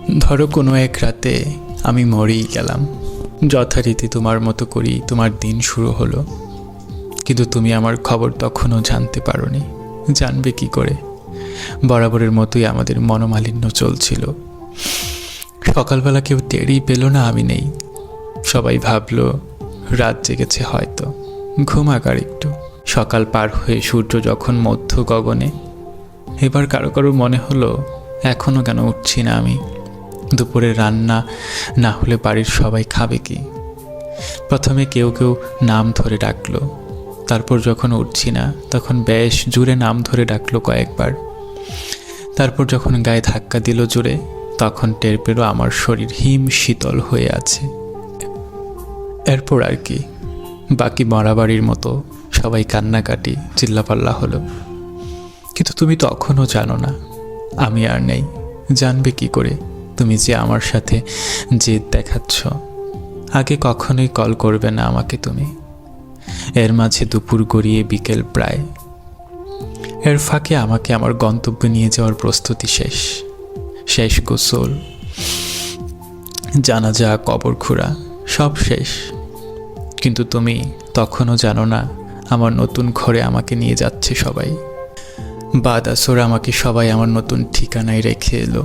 ধরো কোনো এক রাতে আমি মরেই গেলাম, যথারীতি তোমার মতো করেই তোমার দিন শুরু হলো, কিন্তু তুমি আমার খবর তখনও জানতে পারোনি। জানবে কি করে? বরাবরের মতোই আমাদের মনোমালিন্য চলছিল। সকালবেলা কেউ টেরই পেল না আমি নেই। সবাই ভাবলো রাত জেগেছে হয়তো, ঘুমাক আর একটু। সকাল পার হয়ে সূর্য যখন মধ্য গগনে, এবার কারো কারো মনে হলো এখনও কেন উঠছি না আমি। দুপুরে রান্না না হলে বাড়ির সবাই খাবে কি? প্রথমে কেউ কেউ নাম ধরে ডাকলো, তারপর যখন উঠছি না তখন বেশ জোরে নাম ধরে ডাকলো কয়েকবার। তারপর যখন গায়ে ধাক্কা দিল জোরে, তখন টের পেল আমার শরীর হিম শীতল হয়ে আছে। এরপর আর কি, বাকি মরাবাড়ির মতো সবাই কান্নাকাটি চিল্লাপাল্লা হলো। কিন্তু তুমি তখনও জানো না আমি আর নেই। জানবে কি করে তুমি যে আমার সাথে জেদ দেখাচ্ছ? আগে কখনোই কল করবে না আমাকে তুমি। এর মাঝে দুপুর গড়িয়ে বিকেল প্রায়। এর ফাঁকে আমাকে আমার গন্তব্যে নিয়ে যাওয়ার প্রস্তুতি শেষ। শেষ গোসল, জানাজা, কবর খোঁড়া সব শেষ। কিন্তু তুমি তখনও জানো না আমার নতুন ঘরে আমাকে নিয়ে যাচ্ছে সবাই। বাদ আসর আমাকে সবাই আমার নতুন ঠিকানায় রেখে এলো।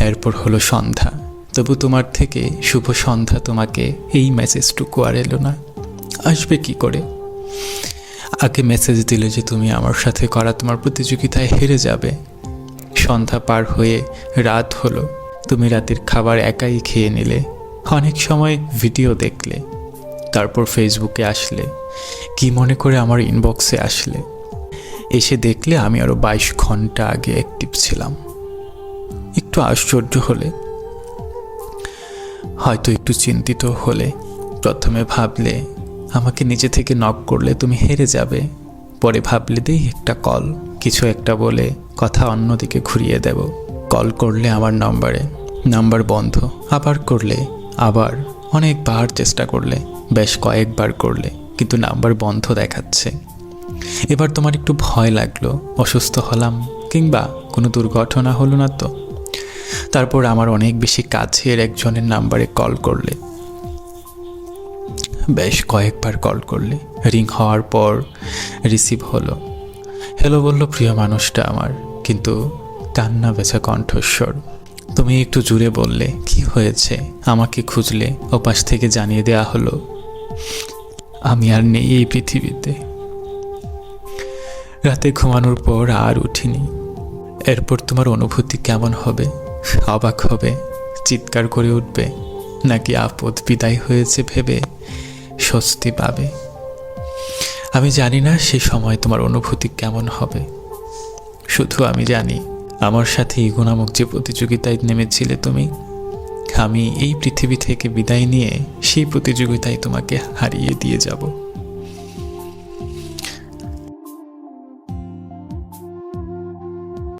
এরপর হলো সন্ধ্যা, তবু তোমার থেকে শুভ সন্ধ্যা তোমাকে এই মেসেজটুকু আর এলো না। আসবে কি করে? আগে মেসেজ দিলে যে তুমি আমার সাথে করা তোমার প্রতিযোগিতায় হেরে যাবে। সন্ধ্যা পার হয়ে রাত হলো, তুমি রাতের খাবার একাই খেয়ে নিলে। অনেক সময় ভিডিও দেখলে, তারপর ফেসবুকে আসলে, কি মনে করে আমার ইনবক্সে আসলে। এসে দেখলে আমি আরও 22 ঘন্টা আগে অ্যাক্টিভ ছিলাম। একটু আশ্চর্য হলে, হয়তো একটু চিন্তিত হলে। প্রথমে ভাবলে আমাকে নিজে থেকে নক করলে তুমি হেরে যাবে। পরে ভাবলে দেই একটা কল, কিছু একটা বলে কথা অন্যদিকে ঘুরিয়ে দেব। কল করলে আমার নাম্বার বন্ধ, আবার করলে আবার, অনেকবার চেষ্টা করলে, বেশ কয়েকবার করলে, কিন্তু নাম্বার বন্ধ দেখাচ্ছে। এবার তোমার একটু ভয় লাগলো, অসুস্থ হলাম কিংবা কোনো দুর্ঘটনা হলো না তো। তারপর আমার অনেক বেশি কাছের একজনের নাম্বারে কল করলে, বেশ কয়েকবার কল করলে। রিং হওয়ার পর রিসিভ হলো। হ্যালো বলল প্রিয় মানুষটা আমার, কিন্তু কান্না বেচা কণ্ঠস্বর। তুমি একটু জুড়ে বললে কি হয়েছে, আমাকে খুঁজলে। ওপাশ থেকে জানিয়ে দেয়া হলো আমি আর নেই এই পৃথিবীতে। রাতে ঘুমানোর পর আর উঠিনি। এরপর তোমার অনুভূতি কেমন হবে? অবাক হবে, চিৎকার করে উঠবে, নাকি আপদ বিদায় হয়েছে ভেবে স্বস্তি পাবে? আমি জানি না সে সময় তোমার অনুভূতি কেমন হবে। শুধু আমি জানি আমার সাথে ইগো নামক যে প্রতিযোগিতায় নেমেছিলে তুমি, আমি এই পৃথিবী থেকে বিদায় নিয়ে সেই প্রতিযোগিতায় তোমাকে হারিয়ে দিয়ে যাব।